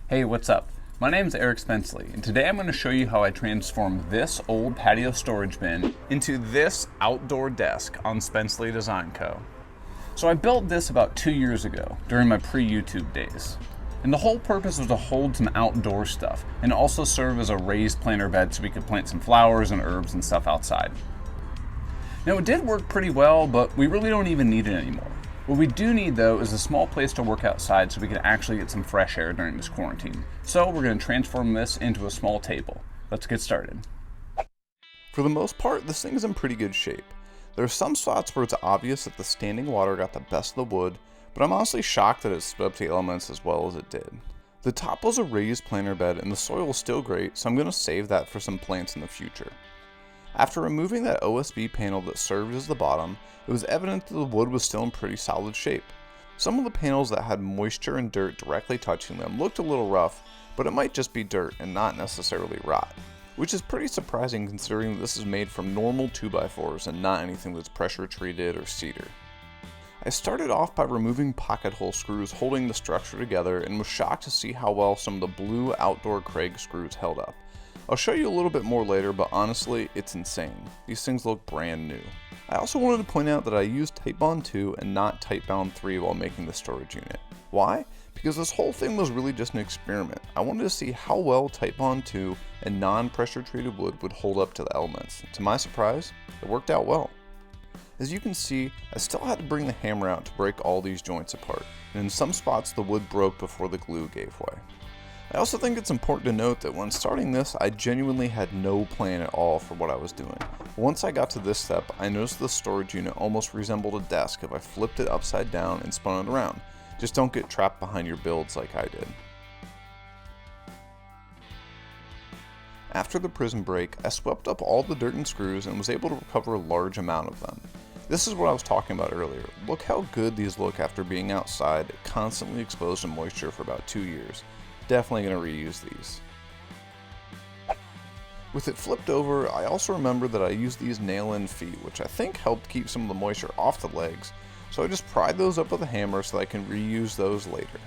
Hey, what's up? My name is Eric Spencley, and today I'm going to show you how I transformed this old patio storage bin into this outdoor desk on Spencley Design Co. So I built this about 2 years ago, during my pre-YouTube days. And the whole purpose was to hold some outdoor stuff, and also serve as a raised planter bed so we could plant some flowers and herbs and stuff outside. Now it did work pretty well, but we really don't even need it anymore. What we do need though is a small place to work outside so we can actually get some fresh air during this quarantine. So we're going to transform this into a small table. Let's get started. For the most part, this thing is in pretty good shape. There are some spots where it's obvious that the standing water got the best of the wood, but I'm honestly shocked that it stood up the elements as well as it did. The top was a raised planter bed and the soil was still great, so I'm going to save that for some plants in the future. After removing that OSB panel that served as the bottom, it was evident that the wood was still in pretty solid shape. Some of the panels that had moisture and dirt directly touching them looked a little rough, but it might just be dirt and not necessarily rot, which is pretty surprising considering that this is made from normal 2x4s and not anything that's pressure treated or cedar. I started off by removing pocket hole screws holding the structure together and was shocked to see how well some of the blue outdoor Craig screws held up. I'll show you a little bit more later, but honestly, it's insane. These things look brand new. I also wanted to point out that I used Titebond 2 and not Titebond 3 while making the storage unit. Why? Because this whole thing was really just an experiment. I wanted to see how well Titebond 2 and non-pressure treated wood would hold up to the elements. To my surprise, it worked out well. As you can see, I still had to bring the hammer out to break all these joints apart, and in some spots the wood broke before the glue gave way. I also think it's important to note that when starting this, I genuinely had no plan at all for what I was doing. Once I got to this step, I noticed the storage unit almost resembled a desk if I flipped it upside down and spun it around. Just don't get trapped behind your builds like I did. After the prison break, I swept up all the dirt and screws and was able to recover a large amount of them. This is what I was talking about earlier. Look how good these look after being outside, constantly exposed to moisture for about 2 years. Definitely going to reuse these. With it flipped over, I also remembered that I used these nail-in feet, which I think helped keep some of the moisture off the legs, so I just pried those up with a hammer so that I can reuse those later.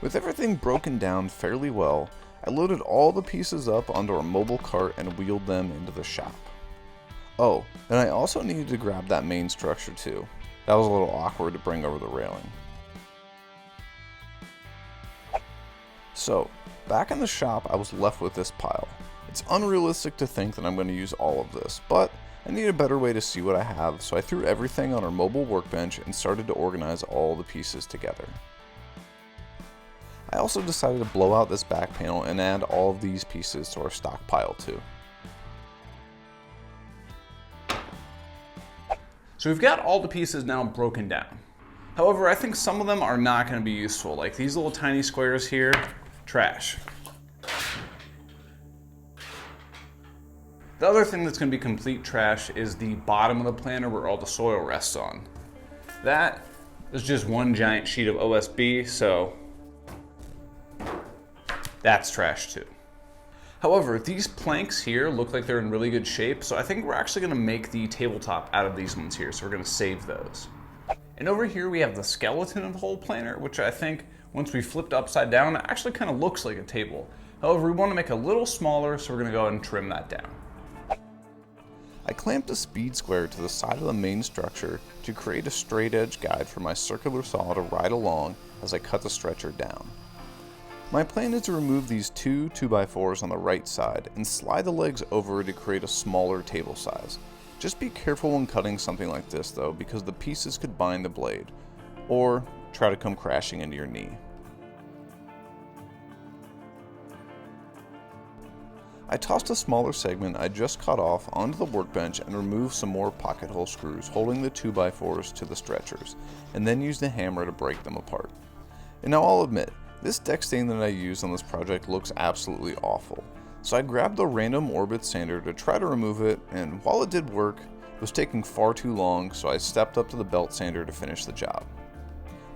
With everything broken down fairly well, I loaded all the pieces up onto a mobile cart and wheeled them into the shop. Oh, and I also needed to grab that main structure too. That was a little awkward to bring over the railing. So, back in the shop, I was left with this pile. It's unrealistic to think that I'm going to use all of this, but I need a better way to see what I have, so I threw everything on our mobile workbench and started to organize all the pieces together. I also decided to blow out this back panel and add all of these pieces to our stockpile too. So we've got all the pieces now broken down. However, I think some of them are not going to be useful, like these little tiny squares here. Trash. The other thing that's going to be complete trash is the bottom of the planter where all the soil rests on. That is just one giant sheet of OSB, so that's trash too. However, these planks here look like they're in really good shape, so I think we're actually going to make the tabletop out of these ones here, so we're going to save those. And over here we have the skeleton of the whole planter, which I think once we flipped upside down, it actually kind of looks like a table. However, we want to make it a little smaller, so we're going to go ahead and trim that down. I clamped a speed square to the side of the main structure to create a straight edge guide for my circular saw to ride along as I cut the stretcher down. My plan is to remove these two 2x4s on the right side and slide the legs over to create a smaller table size. Just be careful when cutting something like this though, because the pieces could bind the blade, or try to come crashing into your knee. I tossed a smaller segment I just cut off onto the workbench and removed some more pocket hole screws holding the 2x4s to the stretchers, and then used a hammer to break them apart. And now I'll admit, this deck stain that I used on this project looks absolutely awful, so I grabbed the random orbit sander to try to remove it, and while it did work, it was taking far too long, so I stepped up to the belt sander to finish the job.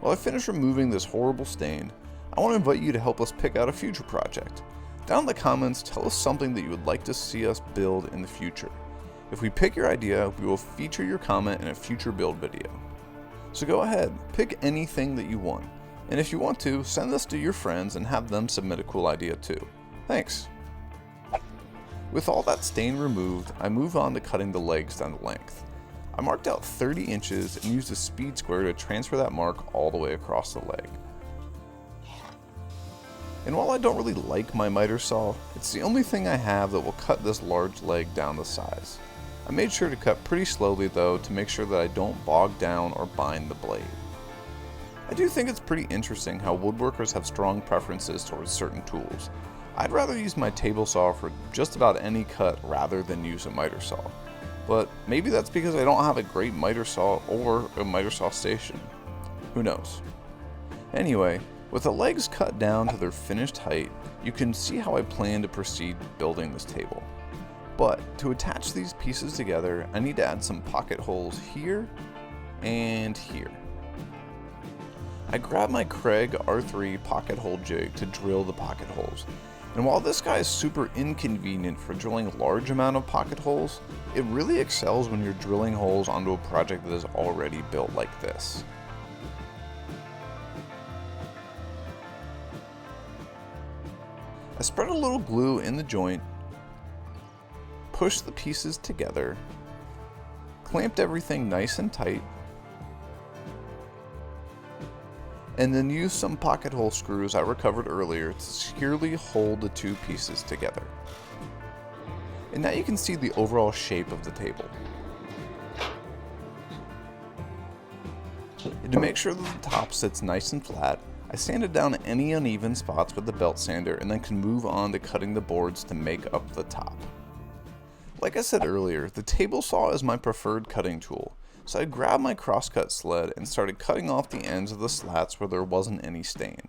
While I finish removing this horrible stain, I want to invite you to help us pick out a future project. Down in the comments, tell us something that you would like to see us build in the future. If we pick your idea, we will feature your comment in a future build video. So go ahead, pick anything that you want. And if you want to, send this to your friends and have them submit a cool idea too. Thanks! With all that stain removed, I move on to cutting the legs down to length. I marked out 30 inches and used a speed square to transfer that mark all the way across the leg. And while I don't really like my miter saw, it's the only thing I have that will cut this large leg down to size. I made sure to cut pretty slowly though to make sure that I don't bog down or bind the blade. I do think it's pretty interesting how woodworkers have strong preferences towards certain tools. I'd rather use my table saw for just about any cut rather than use a miter saw. But maybe that's because I don't have a great miter saw or a miter saw station. Who knows? Anyway, with the legs cut down to their finished height, you can see how I plan to proceed building this table. But to attach these pieces together, I need to add some pocket holes here and here. I grabbed my Craig R3 pocket hole jig to drill the pocket holes. And while this guy is super inconvenient for drilling a large amount of pocket holes, it really excels when you're drilling holes onto a project that is already built like this. I spread a little glue in the joint, pushed the pieces together, clamped everything nice and tight, and then used some pocket hole screws I recovered earlier to securely hold the two pieces together. And now you can see the overall shape of the table. And to make sure that the top sits nice and flat, I sanded down any uneven spots with the belt sander and then can move on to cutting the boards to make up the top. Like I said earlier, the table saw is my preferred cutting tool. So I grabbed my crosscut sled and started cutting off the ends of the slats where there wasn't any stain.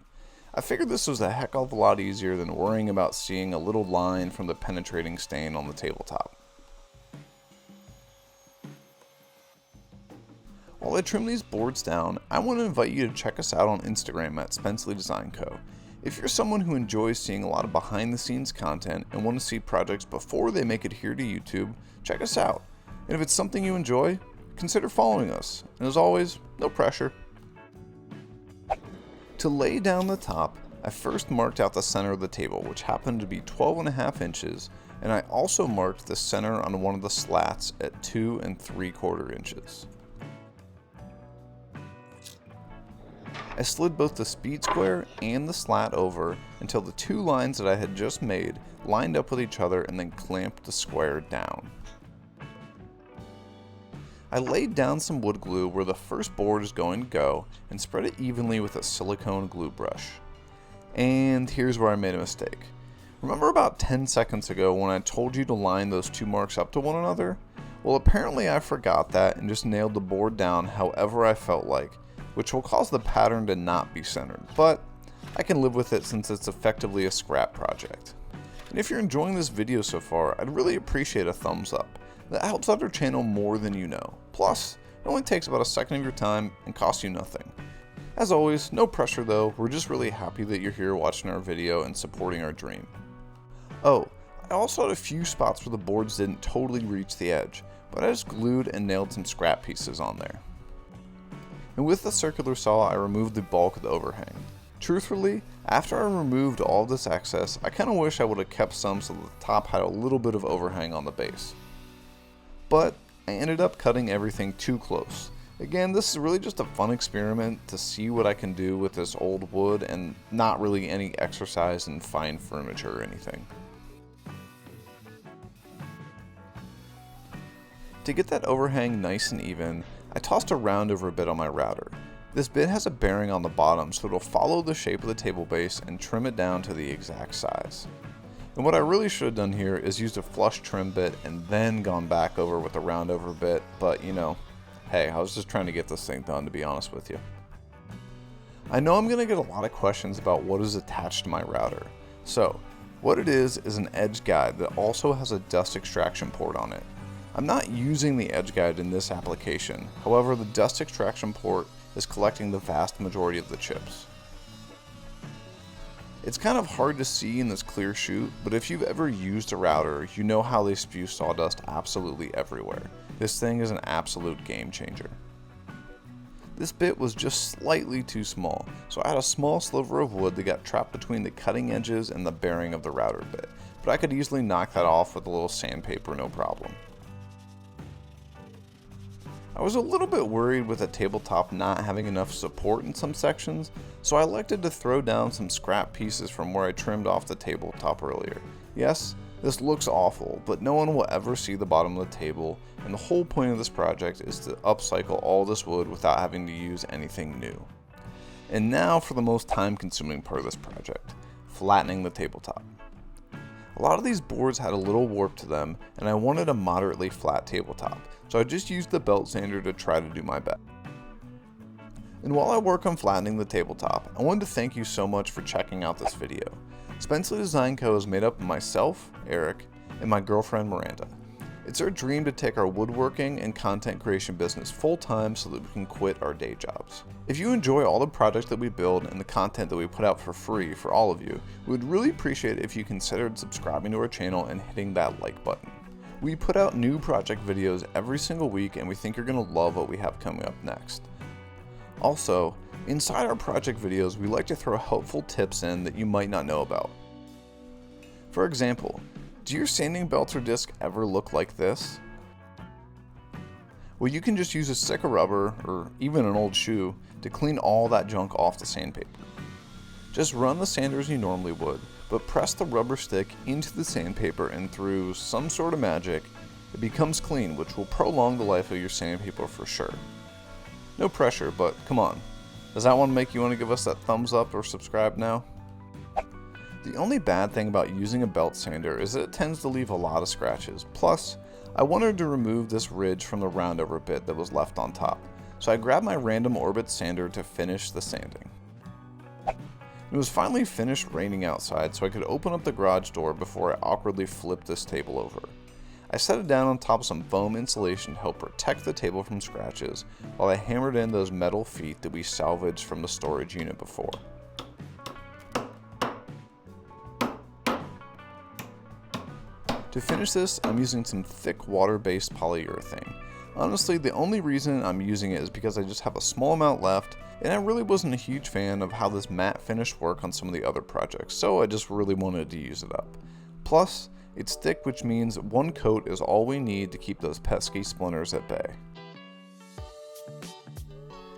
I figured this was a heck of a lot easier than worrying about seeing a little line from the penetrating stain on the tabletop. While I trim these boards down, I want to invite you to check us out on Instagram at Spencley Design Co. If you're someone who enjoys seeing a lot of behind the scenes content and want to see projects before they make it here to YouTube, check us out. And if it's something you enjoy, consider following us, and as always, no pressure. To lay down the top, I first marked out the center of the table, which happened to be 12.5 inches, and I also marked the center on one of the slats at 2 3/4 inches. I slid both the speed square and the slat over until the two lines that I had just made lined up with each other and then clamped the square down. I laid down some wood glue where the first board is going to go and spread it evenly with a silicone glue brush. And here's where I made a mistake. Remember about 10 seconds ago when I told you to line those two marks up to one another? Well, apparently I forgot that and just nailed the board down however I felt like, which will cause the pattern to not be centered, but I can live with it since it's effectively a scrap project. And if you're enjoying this video so far, I'd really appreciate a thumbs up. That helps out our channel more than you know. Plus, it only takes about a second of your time and costs you nothing. As always, no pressure though, we're just really happy that you're here watching our video and supporting our dream. Oh, I also had a few spots where the boards didn't totally reach the edge, but I just glued and nailed some scrap pieces on there. And with the circular saw, I removed the bulk of the overhang. Truthfully, after I removed all of this excess, I kinda wish I would have kept some so the top had a little bit of overhang on the base. But I ended up cutting everything too close. Again, this is really just a fun experiment to see what I can do with this old wood and not really any exercise in fine furniture or anything. To get that overhang nice and even, I tossed a round over a bit on my router. This bit has a bearing on the bottom so it'll follow the shape of the table base and trim it down to the exact size. And what I really should have done here is used a flush trim bit and then gone back over with a round over bit, but you know, hey, I was just trying to get this thing done, to be honest with you. I know I'm going to get a lot of questions about what is attached to my router. So, what it is an edge guide that also has a dust extraction port on it. I'm not using the edge guide in this application, however the dust extraction port is collecting the vast majority of the chips. It's kind of hard to see in this clear shoot, but if you've ever used a router, you know how they spew sawdust absolutely everywhere. This thing is an absolute game changer. This bit was just slightly too small, so I had a small sliver of wood that got trapped between the cutting edges and the bearing of the router bit, but I could easily knock that off with a little sandpaper, no problem. I was a little bit worried with the tabletop not having enough support in some sections, so I elected to throw down some scrap pieces from where I trimmed off the tabletop earlier. Yes, this looks awful, but no one will ever see the bottom of the table, and the whole point of this project is to upcycle all this wood without having to use anything new. And now for the most time-consuming part of this project, flattening the tabletop. A lot of these boards had a little warp to them, and I wanted a moderately flat tabletop, so I just used the belt sander to try to do my best. And while I work on flattening the tabletop, I wanted to thank you so much for checking out this video. Spencley Design Co. is made up of myself, Eric, and my girlfriend Miranda. It's our dream to take our woodworking and content creation business full-time so that we can quit our day jobs. If you enjoy all the projects that we build and the content that we put out for free for all of you, we would really appreciate it if you considered subscribing to our channel and hitting that like button. We put out new project videos every single week, and we think you're going to love what we have coming up next. Also, inside our project videos, we like to throw helpful tips in that you might not know about. For example, do your sanding belts or discs ever look like this? Well, you can just use a stick of rubber, or even an old shoe, to clean all that junk off the sandpaper. Just run the sander as you normally would, but press the rubber stick into the sandpaper, and through some sort of magic, it becomes clean, which will prolong the life of your sandpaper for sure. No pressure, but come on. Does that one make you want to give us that thumbs up or subscribe now? The only bad thing about using a belt sander is that it tends to leave a lot of scratches. Plus, I wanted to remove this ridge from the roundover bit that was left on top, so I grabbed my random orbit sander to finish the sanding. It was finally finished raining outside, so I could open up the garage door before I awkwardly flipped this table over. I set it down on top of some foam insulation to help protect the table from scratches, while I hammered in those metal feet that we salvaged from the storage unit before. To finish this, I'm using some thick water-based polyurethane. Honestly, the only reason I'm using it is because I just have a small amount left, and I really wasn't a huge fan of how this matte finish worked on some of the other projects, so I just really wanted to use it up. Plus, it's thick, which means one coat is all we need to keep those pesky splinters at bay.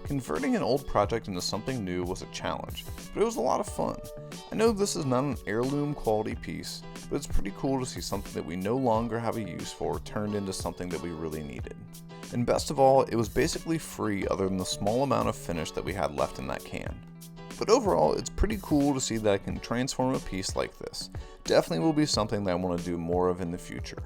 Converting an old project into something new was a challenge, but it was a lot of fun. I know this is not an heirloom quality piece, but it's pretty cool to see something that we no longer have a use for turned into something that we really needed. And best of all, it was basically free other than the small amount of finish that we had left in that can. But overall, it's pretty cool to see that I can transform a piece like this. Definitely will be something that I want to do more of in the future.